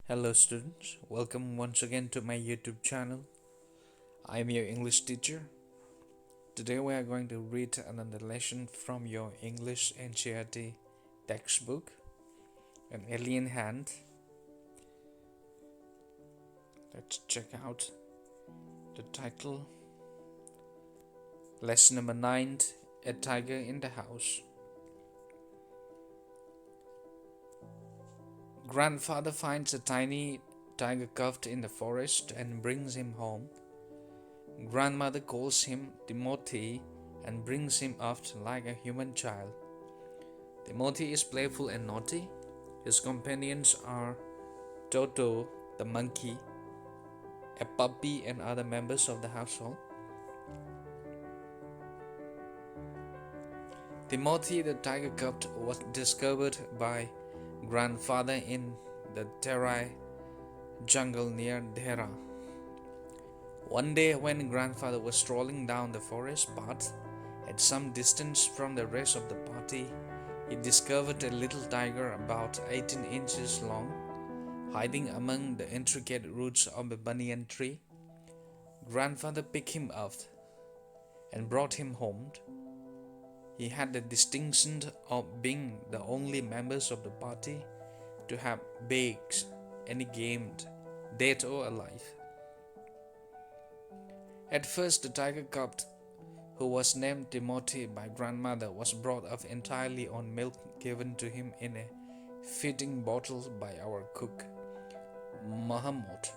Hello students, welcome once again to my YouTube channel. I am your English teacher. Today we are going to read another lesson from your English NCERT textbook, An Alien Hand. Let's check out the title. Lesson number 9, A Tiger in the House. Grandfather finds a tiny tiger cuffed in the forest and brings him home. Grandmother calls him Timothy and brings him up like a human child. Timothy is playful and naughty. His companions are Toto, the monkey, a puppy, and other members of the household. Timothy the tiger cub was discovered by grandfather in the Terai jungle near Dhera. One day when grandfather was strolling down the forest path at some distance from the rest of the party, he discovered a little tiger about 18 inches long, hiding among the intricate roots of a banyan tree. Grandfather picked him up and brought him home. He had the distinction of being the only members of the party to have baked any game, dead or alive. At first, the tiger cub, who was named Timothy by grandmother, was brought up entirely on milk given to him in a feeding bottle by our cook, Muhammad.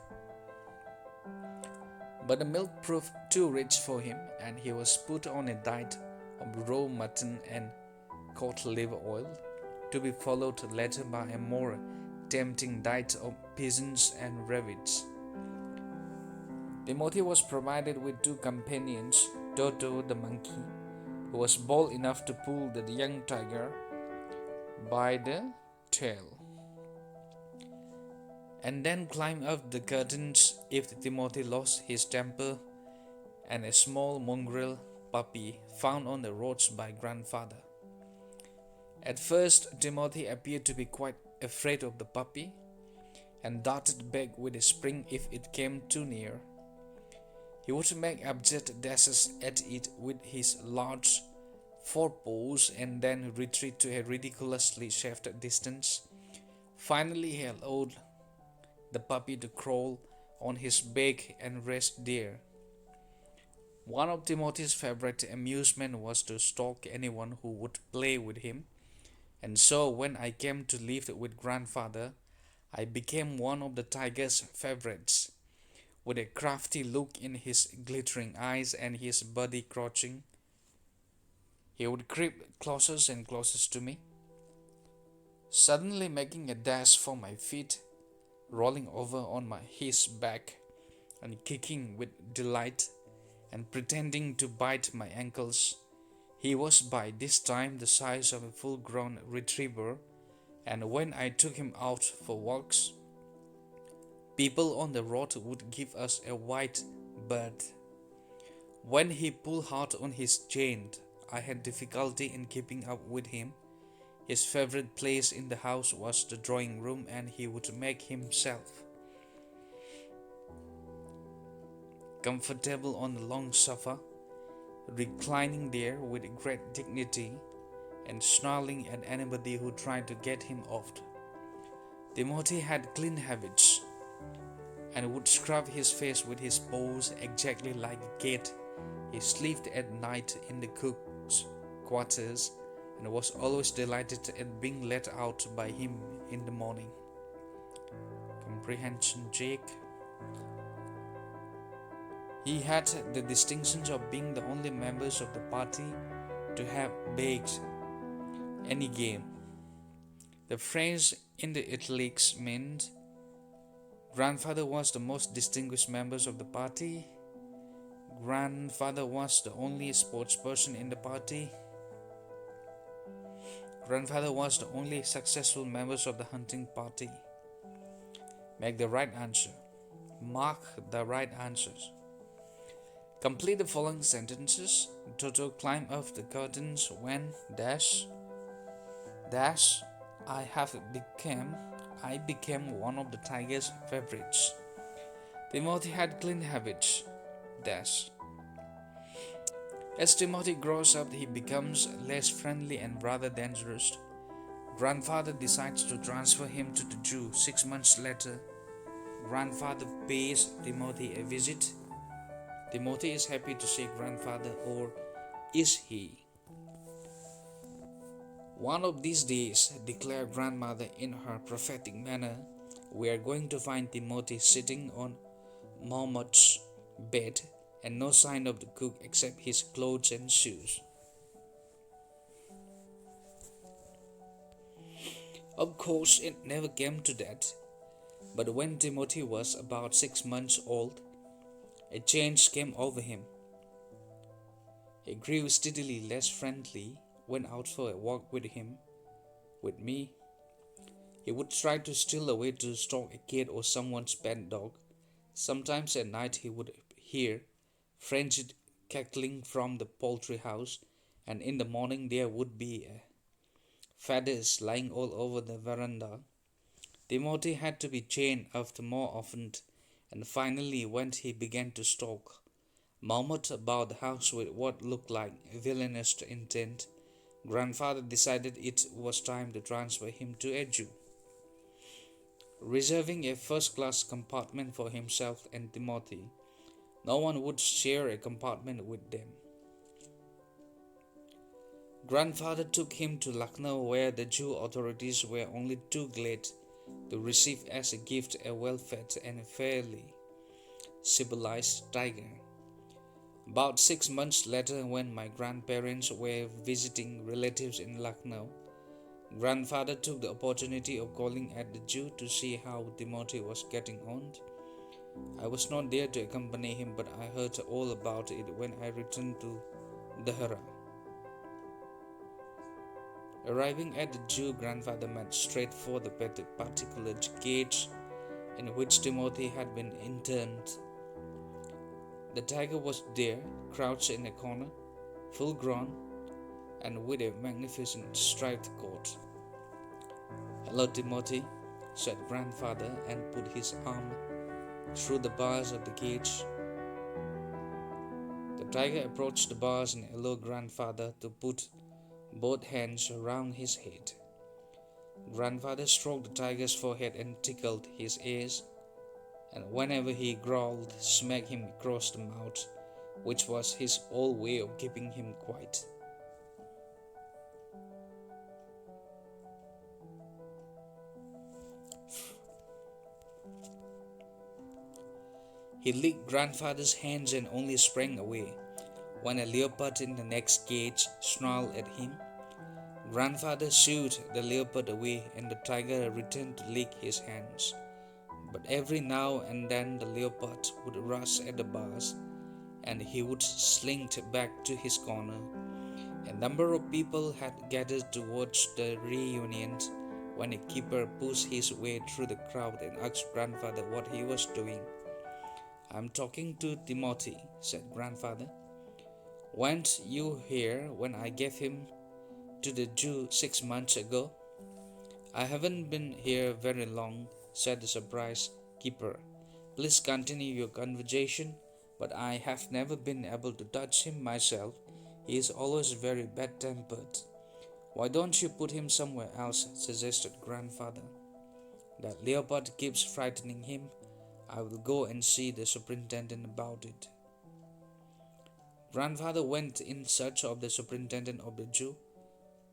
But the milk proved too rich for him, and he was put on a diet of raw mutton and cod liver oil, to be followed later by a more tempting diet of pigeons and rabbits. Timothy was provided with two companions, Toto the monkey, who was bold enough to pull the young tiger by the tail and then climb up the curtains if Timothy lost his temper, and a small mongrel puppy found on the roads by grandfather. At first, Timothy appeared to be quite afraid of the puppy and darted back with a spring if it came too near. He would make abject dashes at it with his large forepaws and then retreat to a ridiculously safe distance. Finally, he allowed the puppy to crawl on his back and rest there. One of Timothy's favorite amusements was to stalk anyone who would play with him, and so when I came to live with grandfather, I became one of the tiger's favorites. With a crafty look in his glittering eyes and his body crouching, he would creep closer and closer to me, suddenly making a dash for my feet, rolling over on his back and kicking with delight and pretending to bite my ankles. He was by this time the size of a full-grown retriever, and when I took him out for walks, people on the road would give us a white bird. When he pulled hard on his chain, I had difficulty in keeping up with him. His favorite place in the house was the drawing room, and he would make himself comfortable on the long sofa, reclining there with great dignity and snarling at anybody who tried to get him off. Timothy had clean habits and would scrub his face with his paws exactly like a cat. He slept at night in the cook's quarters and was always delighted at being let out by him in the morning. Comprehension Jake. He had the distinction of being the only members of the party to have baked any game. The phrase in the italics meant grandfather was the most distinguished members of the party. Grandfather was the only sports person in the party. Grandfather was the only successful members of the hunting party. Make the right answer. Mark the right answers. Complete the following sentences. Toto climbed up the curtains when dash I have become I became one of the tiger's favorites. Timothy had clean habits. Dash. As Timothy grows up, he becomes less friendly and rather dangerous. Grandfather decides to transfer him to the zoo. 6 months later, grandfather pays Timothy a visit. Timothy is happy to see grandfather, or is he? One of these days, declared grandmother in her prophetic manner, we are going to find Timothy sitting on Mahmud's bed and no sign of the cook except his clothes and shoes. Of course, it never came to that. But when Timothy was about 6 months old, a change came over him. He grew steadily less friendly. Went out for a walk with me. He would try to steal away to stalk a kid or someone's pet dog. Sometimes at night he would hear frenzied cackling from the poultry house, and in the morning there would be feathers lying all over the veranda. Timothy had to be chained after more often, and finally when he began to stalk Mahmud about the house with what looked like villainous intent, grandfather decided it was time to transfer him to a zoo, reserving a first-class compartment for himself and Timothy. No one would share a compartment with them. Grandfather took him to Lucknow, where the zoo authorities were only too glad to receive as a gift a well-fed and fairly civilized tiger. About 6 months later, when my grandparents were visiting relatives in Lucknow, grandfather took the opportunity of calling at the zoo to see how Timothy was getting on. I was not there to accompany him, but I heard all about it when I returned to Dahra. Arriving at the zoo, grandfather made straight for the particular cage in which Timothy had been interned. The tiger was there, crouched in a corner, full grown, and with a magnificent striped coat. "Hello, Timothy," said grandfather, and put his arm through the bars of the cage. The tiger approached the bars and allowed grandfather to put both hands around his head. Grandfather stroked the tiger's forehead and tickled his ears, and whenever he growled, smacked him across the mouth, which was his old way of keeping him quiet. He licked grandfather's hands and only sprang away when a leopard in the next cage snarled at him. Grandfather shooed the leopard away, and the tiger returned to lick his hands. But every now and then the leopard would rush at the bars, and he would slink back to his corner. A number of people had gathered to watch the reunion when a keeper pushed his way through the crowd and asked grandfather what he was doing. "I'm talking to Timothy," said grandfather. "Weren't you here when I gave him to the zoo 6 months ago?" "I haven't been here very long," said the surprised keeper. "Please continue your conversation, but I have never been able to touch him myself. He is always very bad-tempered." "Why don't you put him somewhere else?" suggested grandfather. "That leopard keeps frightening him. I will go and see the superintendent about it." Grandfather went in search of the superintendent of the zoo,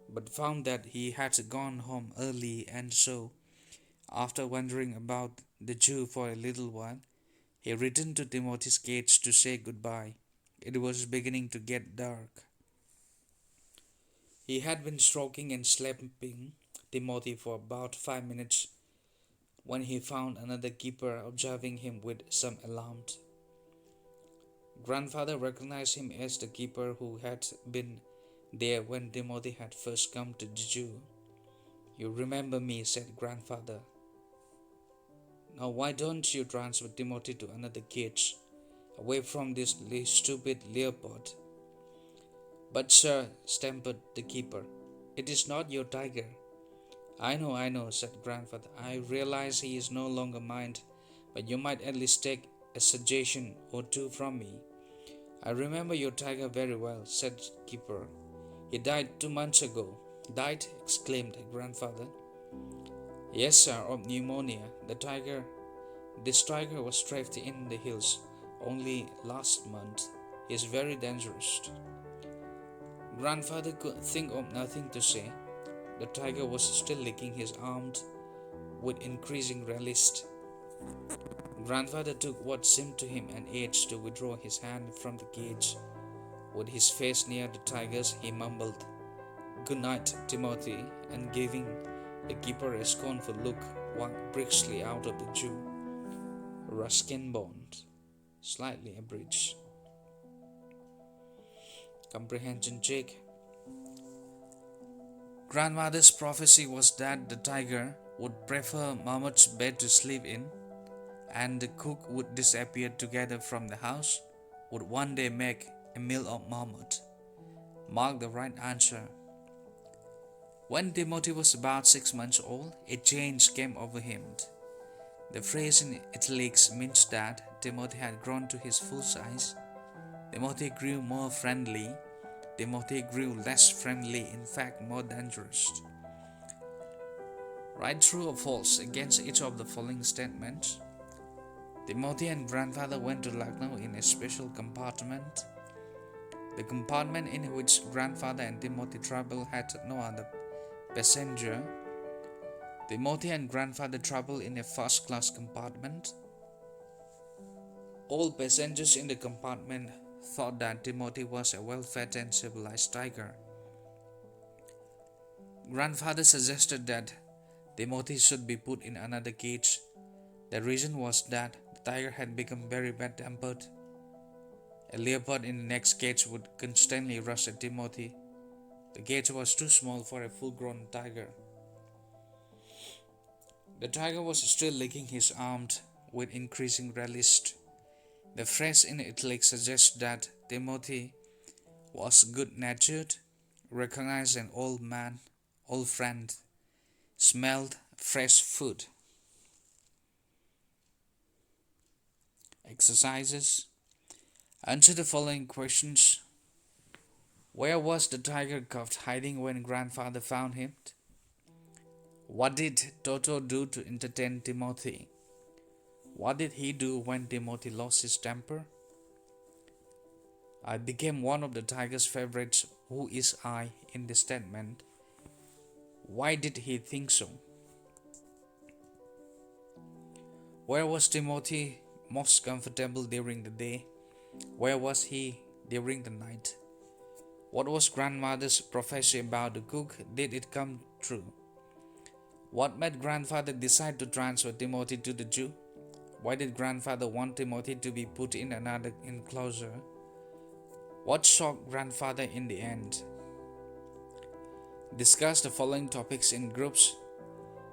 but found that he had gone home early, and so, after wandering about the zoo for a little while, he returned to Timothy's cage to say goodbye. It was beginning to get dark. He had been stroking and slapping Timothy for about 5 minutes when he found another keeper observing him with some alarm. Grandfather recognized him as the keeper who had been there when Timothy had first come to the zoo. "You remember me," said grandfather. "Now why don't you transfer Timothy to another cage, away from this stupid leopard?" "But sir," stammered the keeper, "it is not your tiger. I know, said grandfather. I realize he is no longer mine, but you might at least take a suggestion or two from me. I remember your tiger very well, said keeper. He died 2 months ago. Died? Exclaimed grandfather. Yes, sir, of pneumonia. This tiger was trapped in the hills only last month. He is very dangerous. Grandfather could think of nothing to say. The tiger was still licking his arms with increasing relish. Grandfather took what seemed to him an age to withdraw his hand from the cage. With his face near the tiger's, he mumbled, "Good night, Timothy," and giving the keeper a scornful look, walked briskly out of the Jew. Ruskin Bond, slightly abridged. Comprehension check. Grandmother's prophecy was that the tiger would prefer Mahmud's bed to sleep in, and the cook would disappear together from the house, would one day make a meal of Mahmud. Mark the right answer. When Timothy was about 6 months old, a change came over him. The phrase in italics means that Timothy had grown to his full size. Timothy grew more friendly. Timothy grew less friendly, in fact more dangerous. Write true or false against each of the following statements. Timothy and grandfather went to Lucknow in a special compartment. The compartment in which grandfather and Timothy traveled had no other passenger. Timothy and grandfather traveled in a first-class compartment. All passengers in the compartment thought that Timothy was a well-fed and civilized tiger. Grandfather suggested that Timothy should be put in another cage. The reason was that the tiger had become very bad-tempered. A leopard in the next cage would constantly rush at Timothy. The cage was too small for a full-grown tiger. The tiger was still licking his arms with increasing relish. The phrase in italics suggests that Timothy was good-natured, recognized an old man, old friend, smelled fresh food. Exercises. Answer the following questions. Where was the tiger cub hiding when grandfather found him? What did Toto do to entertain Timothy? What did he do when Timothy lost his temper? I became one of the tiger's favorites. Who is I in this statement? Why did he think so? Where was Timothy most comfortable during the day? Where was he during the night? What was grandmother's prophecy about the cook? Did it come true? What made grandfather decide to transfer Timothy to the Jew? Why did grandfather want Timothy to be put in another enclosure? What shocked grandfather in the end? Discuss the following topics in groups.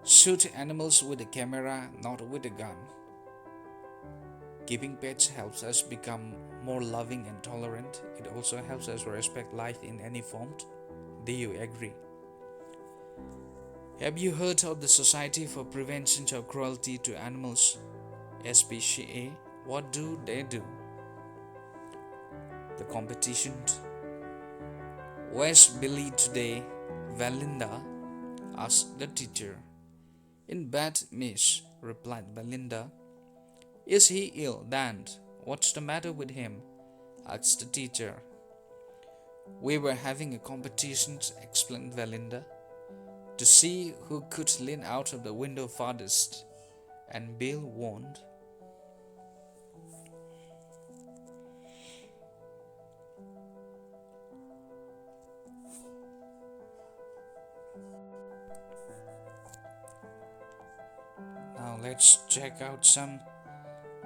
Shoot animals with a camera, not with a gun. Keeping pets helps us become more loving and tolerant. It also helps us respect life in any form. Do you agree? Have you heard of the Society for Prevention of Cruelty to Animals, SPCA? What do they do? The competition. Where's Billy today? Valinda asked the teacher. In bed, miss, replied Valinda. Is he ill, then? What's the matter with him? Asked the teacher. We were having a competition, explained Valinda, to see who could lean out of the window farthest, and Bill won. Now let's check out some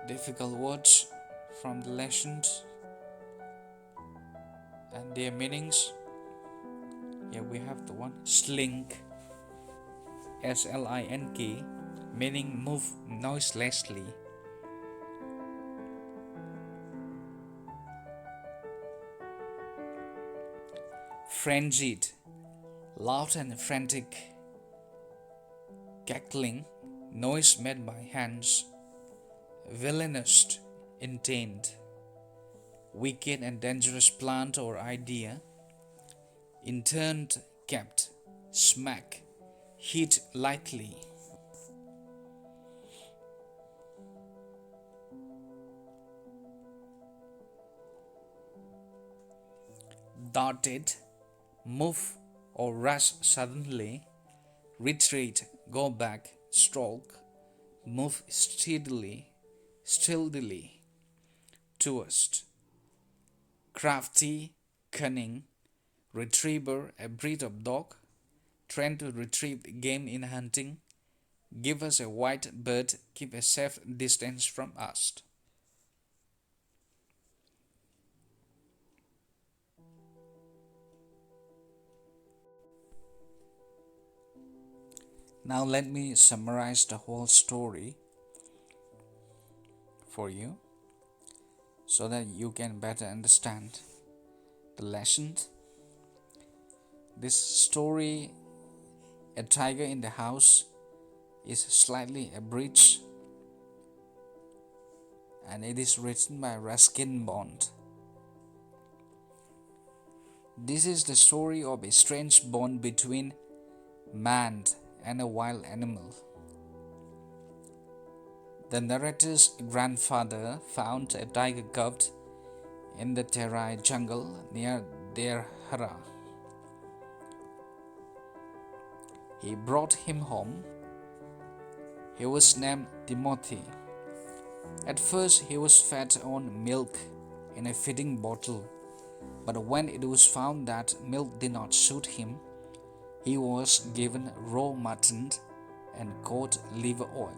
difficult words from the lessons and their meanings. Here we have the one slink, S-L-I-N-K, meaning move noiselessly. Frenzied, loud and frantic. cackling, noise made by hands, villainous intent, wicked and dangerous plant or idea, interned, kept, smack, hit lightly. Darted, move or rush suddenly, retreat, go back, stroke, move stealthily, towards. Crafty, cunning, retriever, a breed of dog, trained to retrieve game in hunting, give us a white bird, keep a safe distance from us. Now let me summarize the whole story for you so that you can better understand the lessons. This story, A Tiger in the House, is slightly abridged and it is written by Ruskin Bond. This is the story of a strange bond between man and a wild animal. The narrator's grandfather found a tiger cub in the Terai jungle near their hara. He brought him home. He was named Timothy. At first, he was fed on milk in a feeding bottle, but when it was found that milk did not suit him, he was given raw mutton and goat liver oil.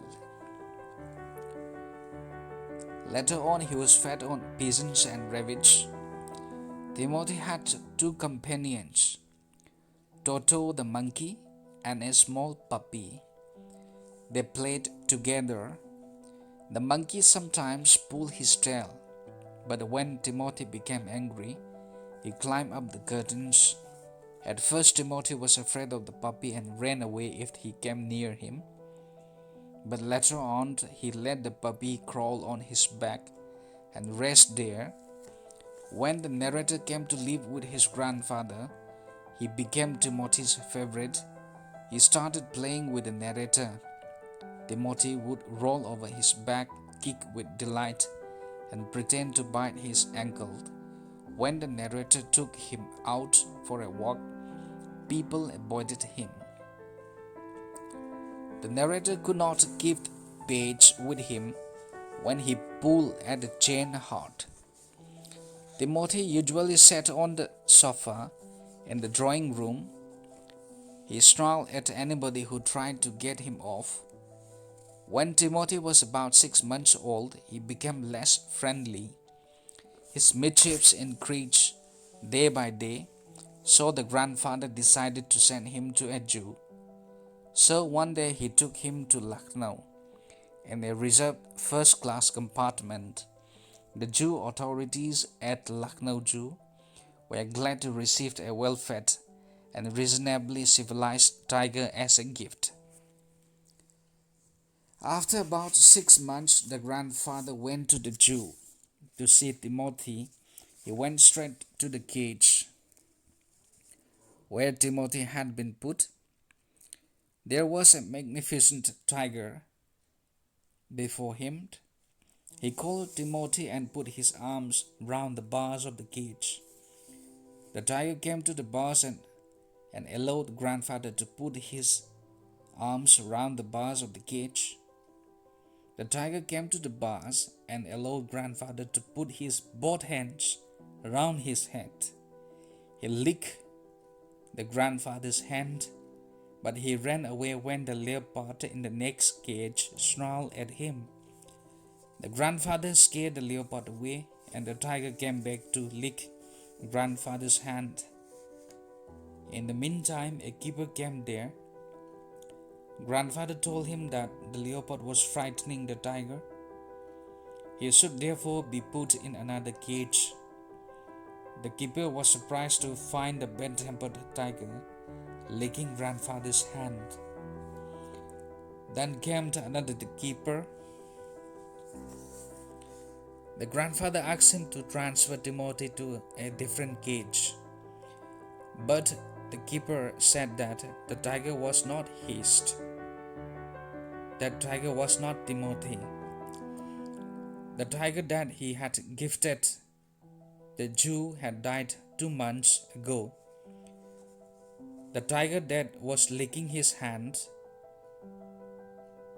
Later on, he was fed on pigeons and rabbits. Timothy had two companions, Toto the monkey and a small puppy. They played together. The monkey sometimes pulled his tail, but when Timothy became angry, he climbed up the curtains. At first, Timothy was afraid of the puppy and ran away if he came near him. But later on, he let the puppy crawl on his back and rest there. When the narrator came to live with his grandfather, he became Timothy's favorite. He started playing with the narrator. Timothy would roll over his back, kick with delight, and pretend to bite his ankle. When the narrator took him out for a walk, people avoided him. The narrator could not keep pace with him when he pulled at the chain hard. Timothy usually sat on the sofa in the drawing room. He snarled at anybody who tried to get him off. When Timothy was about 6 months old, he became less friendly. His mischiefs increased day by day, so the grandfather decided to send him to a zoo. So one day he took him to Lucknow in a reserved first-class compartment. The zoo authorities at Lucknow Zoo were glad to receive a well-fed and reasonably civilized tiger as a gift. After about 6 months, the grandfather went to the zoo to see Timothy. He went straight to the cage where Timothy had been put. There was a magnificent tiger before him. He called Timothy and put his arms round the bars of the cage. The tiger came to the bars and allowed grandfather to put his arms round the bars of the cage. The tiger came to the bars and allowed grandfather to put his both hands around his head. He licked the grandfather's hand, but he ran away when the leopard in the next cage snarled at him. The grandfather scared the leopard away, and the tiger came back to lick grandfather's hand. In the meantime, a keeper came there. Grandfather told him that the leopard was frightening the tiger. He should therefore be put in another cage. The keeper was surprised to find the bad-tempered tiger licking grandfather's hand. Then came another keeper. The grandfather asked him to transfer Timothy to a different cage. But the keeper said that the tiger was not his. That tiger was not Timothy. The tiger that he had gifted the Jew had died 2 months ago. The tiger that was licking his hand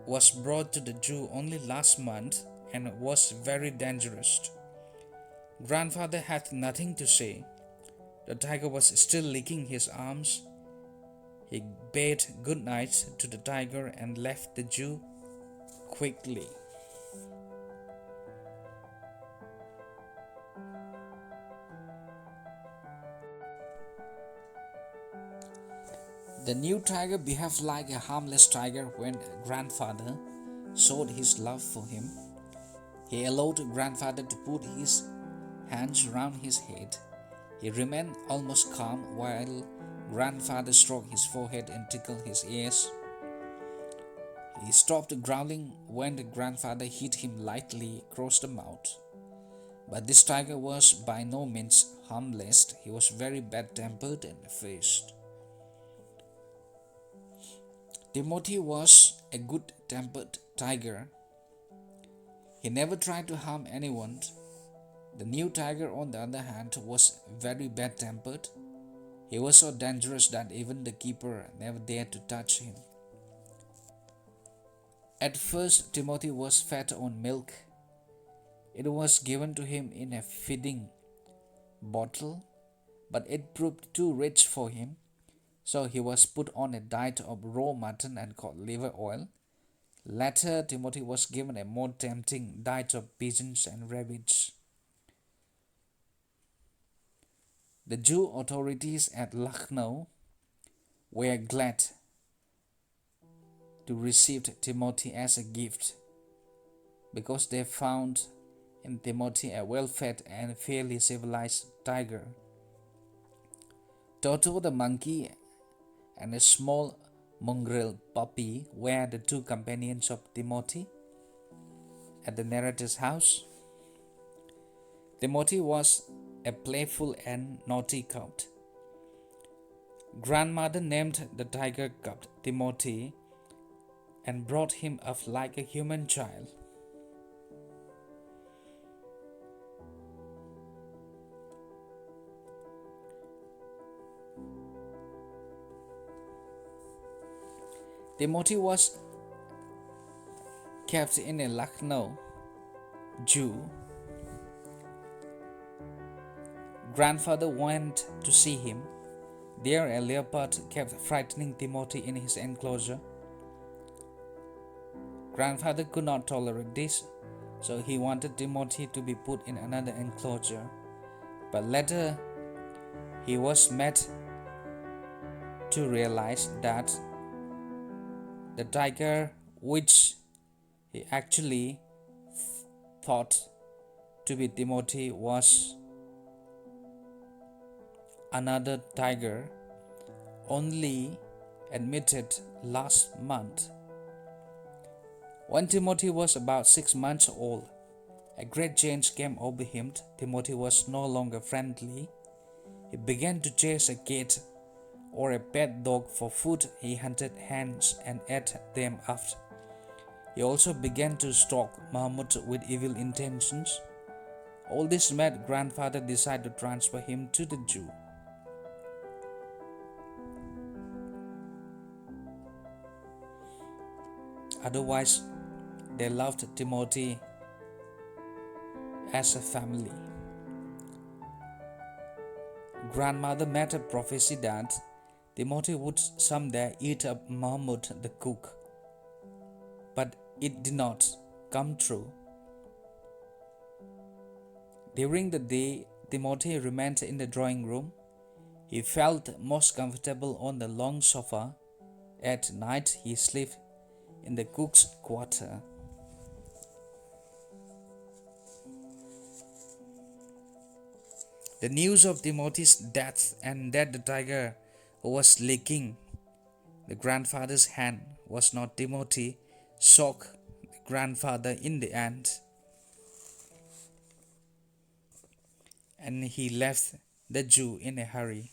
was brought to the Jew only last month and was very dangerous. Grandfather had nothing to say. The tiger was still licking his arms. He bade good night to the tiger and left the Jew quickly. The new tiger behaved like a harmless tiger when grandfather showed his love for him. He allowed grandfather to put his hands around his head. He remained almost calm while grandfather stroked his forehead and tickled his ears. He stopped growling when the grandfather hit him lightly across the mouth. But this tiger was by no means harmless. He was very bad-tempered and fierce. Timothy was a good-tempered tiger. He never tried to harm anyone. The new tiger, on the other hand, was very bad-tempered. He was so dangerous that even the keeper never dared to touch him. At first, Timothy was fed on milk. It was given to him in a feeding bottle, but it proved too rich for him. So he was put on a diet of raw mutton and cod liver oil. Later, Timothy was given a more tempting diet of pigeons and rabbits. The Jew authorities at Lucknow were glad to receive Timothy as a gift because they found in Timothy a well-fed and fairly civilized tiger. Toto the monkey and a small mongrel puppy were the two companions of Timothy at the narrator's house. Timothy was a playful and naughty cub. Grandmother named the tiger cub Timothy and brought him up like a human child. Timothy was kept in a Lucknow Jew. Grandfather went to see him. There a leopard kept frightening Timothy in his enclosure. Grandfather could not tolerate this, so he wanted Timothy to be put in another enclosure. But later he was made to realize that the tiger which he actually thought to be Timothy was another tiger, only admitted last month. When Timothy was about 6 months old, a great change came over him. Timothy was no longer friendly. He began to chase a cat or a pet dog for food. He hunted hens and ate them up. He also began to stalk Mahmud with evil intentions. All this made grandfather decide to transfer him to the Jew. Otherwise, they loved Timothy as a family. Grandmother made a prophecy that Timothy would someday eat up Mahmud the cook, but it did not come true. During the day, Timothy remained in the drawing room. He felt most comfortable on the long sofa. At night, he slept in the cook's quarter. The news of Timothy's death and that the tiger who was licking the grandfather's hand was not Timothy shocked the grandfather in the end, and he left the Jew in a hurry.